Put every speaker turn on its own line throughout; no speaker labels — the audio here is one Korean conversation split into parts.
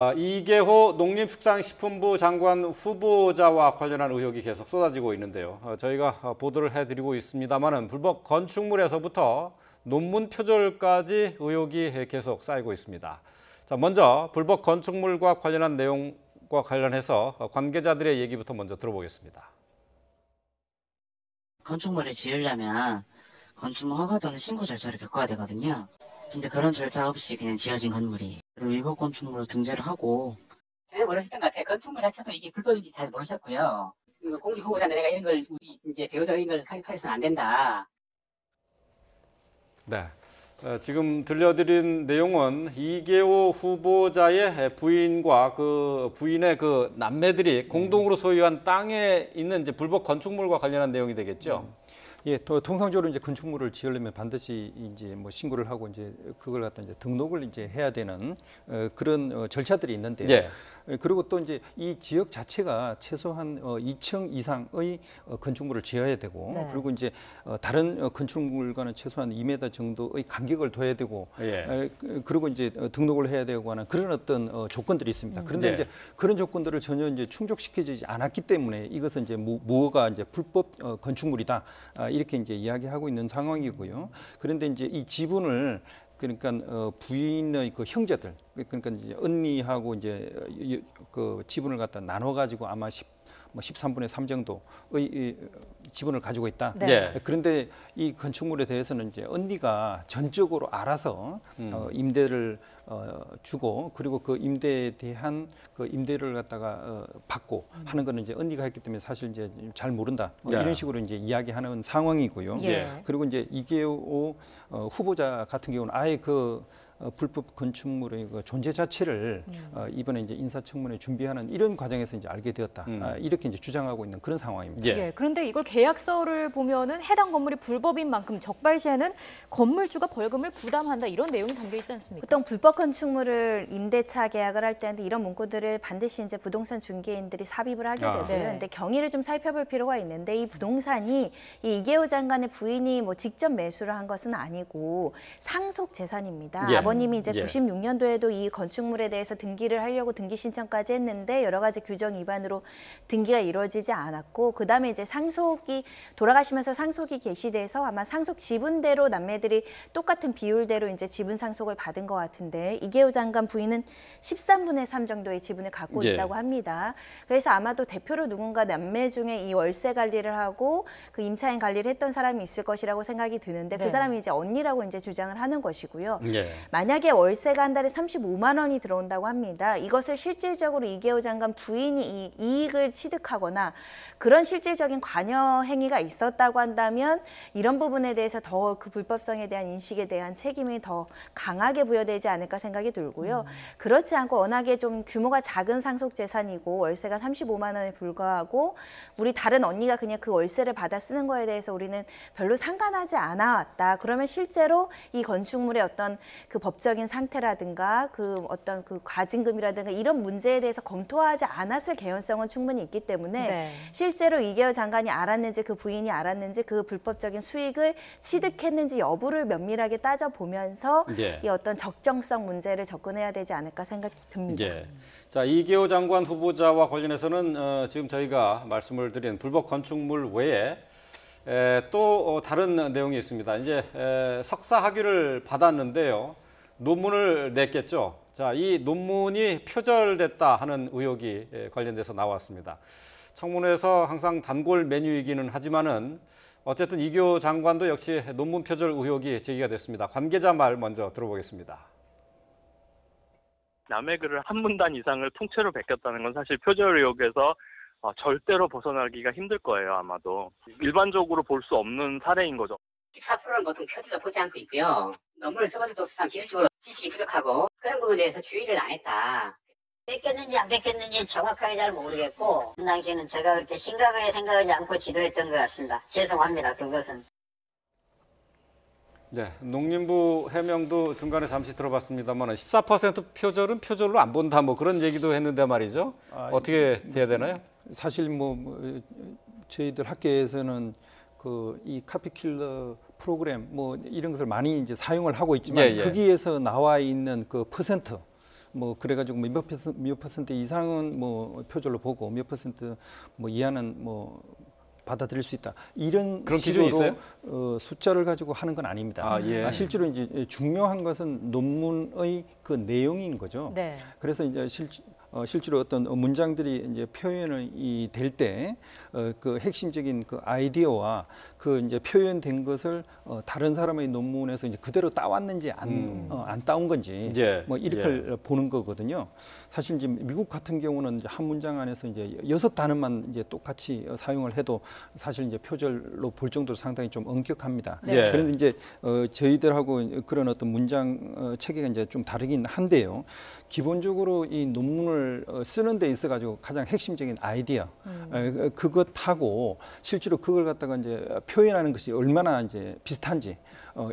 이계호 농림축산식품부 장관 후보자와 관련한 의혹이 계속 쏟아지고 있는데요. 저희가 보도를 해드리고 있습니다만은 불법 건축물에서부터 논문 표절까지 의혹이 계속 쌓이고 있습니다. 자, 먼저 불법 건축물과 관련한 내용과 관련해서 관계자들의 얘기부터 먼저 들어보겠습니다.
건축물을 지으려면 건축물 허가 또는 신고 절차를 겪어야 되거든요. 근데 그런 절차 없이 그냥 지어진 건물이 위법 건축물로 등재를 하고.
전혀 모르셨던 것 같아요. 건축물 자체도 이게 불법인지 잘 모르셨고요. 공직 후보자인데 내가 이런 걸 우리 이제 배우자 이런 걸開発해서는 안 된다.
네. 지금 들려드린 내용은 이계호 후보자의 부인과 그 부인의 그 남매들이 공동으로 소유한 땅에 있는 이제 불법 건축물과 관련한 내용이 되겠죠.
예, 통상적으로 이제 건축물을 지으려면 반드시 이제 뭐 신고를 하고 이제 그걸 갖다 이제 등록을 이제 해야 되는 그런 절차들이 있는데요.
예.
그리고 또 이제 이 지역 자체가 최소한 2층 이상의 건축물을 지어야 되고,
네.
그리고 이제 다른 건축물과는 최소한 2m 정도의 간격을 둬야 되고,
예.
그리고 이제 등록을 해야 되고 하는 그런 어떤 조건들이 있습니다. 그런데
예.
이제 그런 조건들을 전혀 이제 충족시키지 않았기 때문에 이것은 이제 무허가 이제 불법 건축물이다, 이렇게 이제 이야기하고 있는 상황이고요. 그런데 이제 이 지분을 그러니까 부인의 그 형제들, 그러니까 이제 언니하고 이제 그 지분을 갖다 나눠 가지고 아마 13분의 3 정도의 이 지분을 가지고 있다.
네.
예.
그런데 이 건축물에 대해서는 이제 언니가 전적으로 알아서 임대를 주고, 그리고 그 임대에 대한 그 임대를 갖다가 받고 하는 거는 이제 언니가 했기 때문에 사실 이제 잘 모른다,
예.
이런 식으로 이제 이야기하는 상황이고요.
예.
그리고 이제 이계호 후보자 같은 경우는 아예 그 불법 건축물의 그 존재 자체를 이번에 이제 인사청문회 준비하는 이런 과정에서 이제 알게 되었다, 이렇게 이제 주장하고 있는 그런 상황입니다.
예.
예, 그런데 이걸 계약서를 보면은 해당 건물이 불법인 만큼 적발 시에는 건물주가 벌금을 부담한다, 이런 내용이 담겨 있지 않습니까?
보통 불법 건축물을 임대차 계약을 할 때는 이런 문구들을 반드시 이제 부동산 중개인들이 삽입을 하게 되고요.
네.
근데 경위를 좀 살펴볼 필요가 있는데, 이 부동산이 이 이계호 장관의 부인이 뭐 직접 매수를 한 것은 아니고 상속 재산입니다.
예.
아버님이 이제
예.
96년도에도 이 건축물에 대해서 등기를 하려고 등기 신청까지 했는데 여러 가지 규정 위반으로 등기가 이루어지지 않았고, 그다음에 이제 상속이 돌아가시면서 상속이 개시돼서 아마 상속 지분대로 남매들이 똑같은 비율대로 이제 지분 상속을 받은 것 같은데, 이계호 장관 부인은 13분의 3 정도의 지분을 갖고
예.
있다고 합니다. 그래서 아마도 대표로 누군가 남매 중에 이 월세 관리를 하고 그 임차인 관리를 했던 사람이 있을 것이라고 생각이 드는데,
네.
그 사람이 이제 언니라고 이제 주장을 하는 것이고요.
예.
만약에 월세가 한 달에 35만 원이 들어온다고 합니다. 이것을 실질적으로 이계호 장관 부인이 이 이익을 취득하거나 그런 실질적인 관여 행위가 있었다고 한다면 이런 부분에 대해서 더 그 불법성에 대한 인식에 대한 책임이 더 강하게 부여되지 않을까 생각이 들고요. 그렇지 않고 워낙에 좀 규모가 작은 상속 재산이고 월세가 35만 원에 불과하고 우리 다른 언니가 그냥 그 월세를 받아 쓰는 거에 대해서 우리는 별로 상관하지 않아 왔다. 그러면 실제로 이 건축물의 어떤 그 법적인 상태라든가 그 어떤 그 과징금이라든가 이런 문제에 대해서 검토하지 않았을 개연성은 충분히 있기 때문에
네.
실제로 이계호 장관이 알았는지 그 부인이 알았는지 그 불법적인 수익을 취득했는지 여부를 면밀하게 따져보면서
예.
이 어떤 적정성 문제를 접근해야 되지 않을까 생각이 듭니다.
예. 자, 이계호 장관 후보자와 관련해서는 지금 저희가 말씀을 드린 불법 건축물 외에 또 다른 내용이 있습니다. 이제 석사 학위를 받았는데요, 논문을 냈겠죠. 자, 이 논문이 표절됐다 하는 의혹이 관련돼서 나왔습니다. 청문회에서 항상 단골 메뉴이기는 하지만은 어쨌든 이계호 장관도 역시 논문 표절 의혹이 제기가 됐습니다. 관계자 말 먼저 들어보겠습니다.
남의 글을 한 문단 이상을 통째로 베꼈다는 건 사실 표절 의혹에서 절대로 벗어나기가 힘들 거예요, 아마도. 일반적으로 볼 수 없는 사례인 거죠.
14%는 보통 표지가 보지 않고 있고요. 논문을 써봐도 참 기술적으로 지식이 부족하고 그런 부분에 대해서 주의를 안 했다.
뺏겼는지 안 뺏겼는지 정확하게 잘 모르겠고, 그 당시에는 제가 그렇게 심각하게 생각하지 않고 지도했던 것 같습니다. 죄송합니다, 그것은.
네, 농림부 해명도 중간에 잠시 들어봤습니다만 14% 표절은 표절로 안 본다, 뭐 그런 얘기도 했는데 말이죠. 어떻게 돼야 되나요?
사실 뭐 저희들 학계에서는 그 이 카피킬러 프로그램 뭐 이런 것을 많이 이제 사용을 하고 있지만,
예, 예.
거기에서 나와 있는 그 퍼센트 뭐 그래가지고 몇 퍼센트 이상은 뭐 표절로 보고 몇 퍼센트 뭐 이하는 뭐 받아들일 수 있다. 이런
그런 기준이
식으로
있어요?
숫자를 가지고 하는 건 아닙니다.
아, 예.
실제로 이제 중요한 것은 논문의 그 내용인 거죠.
네.
그래서 이제 실제로 어떤 문장들이 이제 표현이 될 때 그 핵심적인 그 아이디어와 그 이제 표현된 것을 다른 사람의 논문에서 이제 그대로 따왔는지 안 따온 건지
예.
뭐 이렇게 보는 거거든요. 사실 이제 미국 같은 경우는 이제 한 문장 안에서 이제 6단어만 이제 똑같이 사용을 해도 사실 이제 표절로 볼 정도로 상당히 좀 엄격합니다.
네.
그런데 이제 저희들하고 그런 어떤 문장 체계가 이제 좀 다르긴 한데요. 기본적으로 이 논문을 쓰는 데 있어 가지고 가장 핵심적인 아이디어 그것하고 실제로 그걸 갖다가 이제 표현하는 것이 얼마나 이제 비슷한지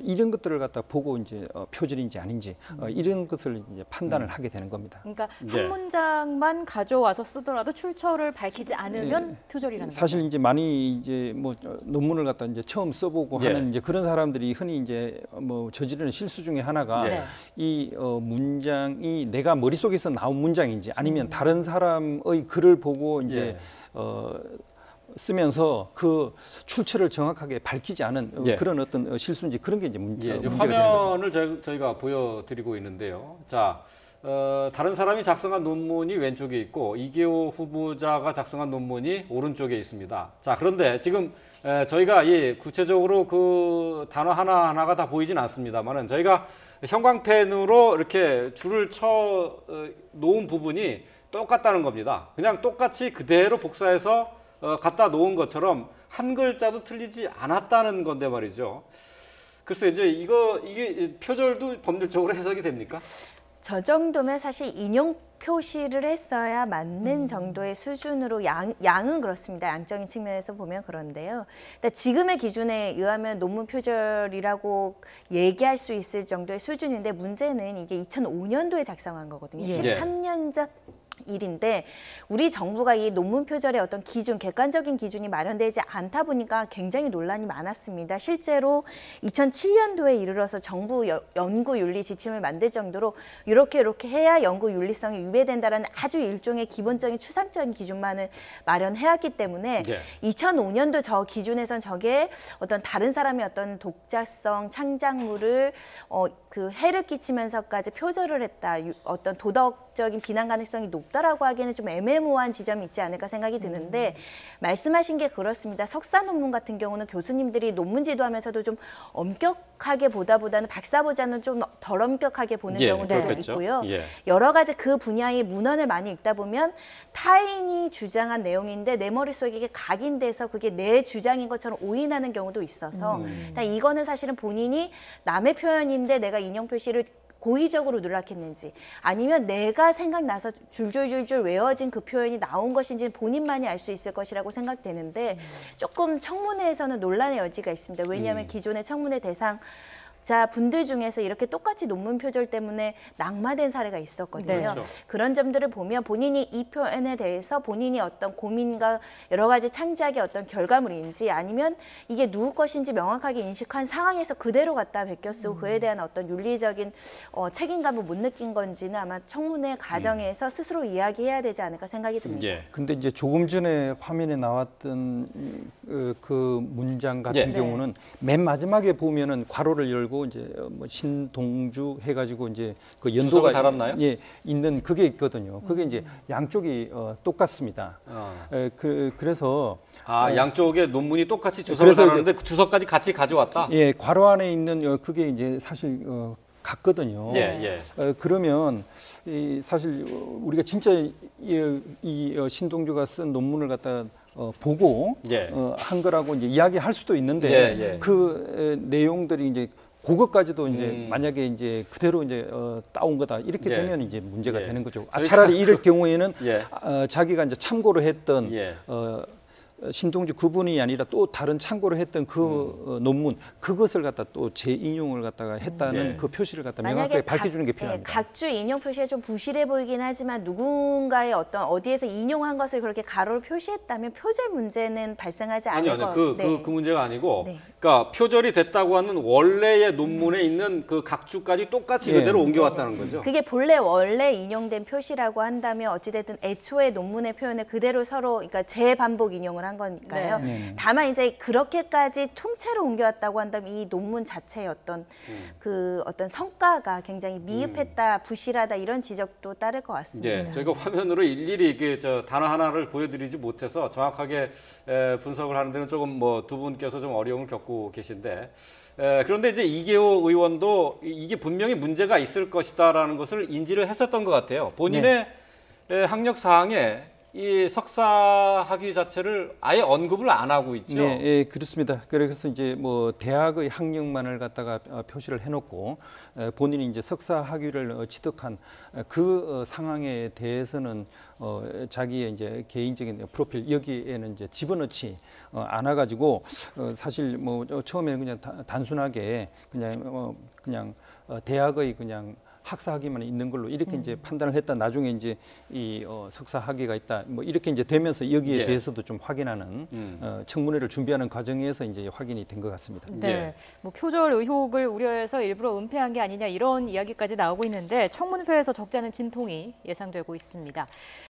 이런 것들을 갖다 보고 이제 표절인지 아닌지 이런 것을 이제 판단을 하게 되는 겁니다.
그러니까
네.
한 문장만 가져와서 쓰더라도 출처를 밝히지 않으면 표절이라는
사실
거죠.
이제 많이 이제 뭐 논문을 갖다 이제 처음 써보고
예.
하는 이제 그런 사람들이 흔히 이제 뭐 저지르는 실수 중에 하나가
네.
이 문장이 내가 머릿속에서 나온 문장인지 아니면 다른 사람의 글을 보고 이제 쓰면서 그 출처를 정확하게 밝히지 않은
예.
그런 어떤 실수인지 그런 게 이제
예, 이제
문제가 되는 거죠.
화면을 저희가 보여드리고 있는데요. 자, 다른 사람이 작성한 논문이 왼쪽에 있고 이계호 후보자가 작성한 논문이 오른쪽에 있습니다. 자, 그런데 지금 저희가 구체적으로 그 단어 하나하나가 다 보이진 않습니다만은 저희가 형광펜으로 이렇게 줄을 쳐 놓은 부분이 똑같다는 겁니다. 그냥 똑같이 그대로 복사해서 갖다 놓은 것처럼 한 글자도 틀리지 않았다는 건데 말이죠. 글쎄 이제 이게 표절도 법률적으로 해석이 됩니까?
저 정도면 사실 인용 표시를 했어야 맞는 정도의 수준으로 양은 그렇습니다. 양적인 측면에서 보면 그런데요. 근데 지금의 기준에 의하면 논문 표절이라고 얘기할 수 있을 정도의 수준인데 문제는 이게 2005년도에 작성한 거거든요.
예.
13년 전 일인데 우리 정부가 이 논문 표절의 어떤 기준, 객관적인 기준이 마련되지 않다 보니까 굉장히 논란이 많았습니다. 실제로 2007년도에 이르러서 정부 연구윤리 지침을 만들 정도로 이렇게 해야 연구윤리성이 위배된다라는 아주 일종의 기본적인 추상적인 기준만을 마련해왔기 때문에
네.
2005년도 저 기준에선 저게 어떤 다른 사람의 어떤 독자성, 창작물을 그 해를 끼치면서까지 표절을 했다. 어떤 도덕적인 비난 가능성이 높다라고 하기에는 좀 애매모호한 지점이 있지 않을까 생각이 드는데 말씀하신 게 그렇습니다. 석사 논문 같은 경우는 교수님들이 논문 지도하면서도 좀 엄격하게 보다보다는 박사보다는 좀 덜 엄격하게 보는 경우도
그렇겠죠.
있고요.
예.
여러 가지 그 분야의 문헌을 많이 읽다 보면 타인이 주장한 내용인데 내 머릿속에 이게 각인돼서 그게 내 주장인 것처럼 오인하는 경우도 있어서 이거는 사실은 본인이 남의 표현인데 내가 인용 표시를 고의적으로 누락했는지 아니면 내가 생각나서 줄줄줄줄 외워진 그 표현이 나온 것인지 본인만이 알 수 있을 것이라고 생각되는데 조금 청문회에서는 논란의 여지가 있습니다. 왜냐하면 기존의 청문회 대상 자 분들 중에서 이렇게 똑같이 논문 표절 때문에 낙마된 사례가 있었거든요.
네.
그렇죠.
그런 점들을 보면 본인이 이 표현에 대해서 본인이 어떤 고민과 여러 가지 창작의 어떤 결과물인지 아니면 이게 누구 것인지 명확하게 인식한 상황에서 그대로 갖다 베껴 쓰고 그에 대한 어떤 윤리적인 책임감을 못 느낀 건지는 아마 청문회 과정에서 스스로 이야기해야 되지 않을까 생각이 듭니다.
예.
근데 이제 조금 전에 화면에 나왔던 그 문장 같은
네.
경우는 맨 마지막에 보면은 괄호를 열고 이제 뭐 신동주 해가지고 이제 그 연도가
주석을 달았나요?
예, 있는 그게 있거든요. 그게 이제 양쪽이 똑같습니다. 그래서
양쪽에 논문이 똑같이 주석을
그래서
달았는데 그 주석까지 같이 가져왔다?
예, 괄호 안에 있는 그게 이제 사실 같거든요.
예.
그러면 사실 우리가 진짜 이 신동주가 쓴 논문을 갖다 보고
예.
한 거라고 이제 이야기할 수도 있는데
예.
그 내용들이 이제 그것까지도 이제 만약에 이제 그대로 이제 따온 거다 이렇게
예.
되면 이제 문제가
예.
되는 거죠.
저희가
차라리 이럴 경우에는
예.
자기가 이제 참고로 했던
예.
신동주 그분이 아니라 또 다른 참고로 했던 그 논문 그것을 갖다 또 재인용을 갖다가 했다는
예.
그 표시를 갖다 명확하게 밝혀주는 게 필요합니다.
각주 인용 표시가 좀 부실해 보이긴 하지만 누군가의 어떤 어디에서 인용한 것을 그렇게 가로로 표시했다면 표절 문제는 발생하지 않을 것
아니요.
같아요.
그 문제가 아니고,
네.
그러니까 표절이 됐다고 하는 원래의 논문에 있는 그 각주까지 똑같이
예.
그대로 옮겨왔다는 거죠.
그게 원래 인용된 표시라고 한다면 어찌됐든 애초에 논문의 표현을 그대로 서로 그러니까 재반복 인용을 한 거니까요.
네.
다만 이제 그렇게까지 통째로 옮겨왔다고 한다면 이 논문 자체의 어떤 그 어떤 성과가 굉장히 미흡했다, 부실하다 이런 지적도 따를 것 같습니다.
예, 저희가 화면으로 일일이 단어 하나를 보여드리지 못해서 정확하게 분석을 하는 데는 조금 뭐 두 분께서 좀 어려움을 겪고 계신데 그런데 이제 이계호 의원도 이게 분명히 문제가 있을 것이다라는 것을 인지를 했었던 것 같아요. 본인의 학력 사항에 이 석사 학위 자체를 아예 언급을 안 하고 있죠.
네, 예, 그렇습니다. 그래서 이제 뭐 대학의 학력만을 갖다가 표시를 해놓고 본인이 이제 석사 학위를 취득한 그 상황에 대해서는 자기의 이제 개인적인 프로필 여기에는 이제 집어넣지 않아가지고 사실 뭐 처음에는 그냥 단순하게 그냥 대학의 그냥 학사 학위만 있는 걸로 이렇게 이제 판단을 했다. 나중에 이제 이 석사 학위가 있다. 뭐 이렇게 이제 되면서 여기에
예.
대해서도 좀 확인하는 청문회를 준비하는 과정에서 이제 확인이 된 것 같습니다.
네,
예.
뭐 표절 의혹을 우려해서 일부러 은폐한 게 아니냐 이런 이야기까지 나오고 있는데 청문회에서 적잖은 진통이 예상되고 있습니다.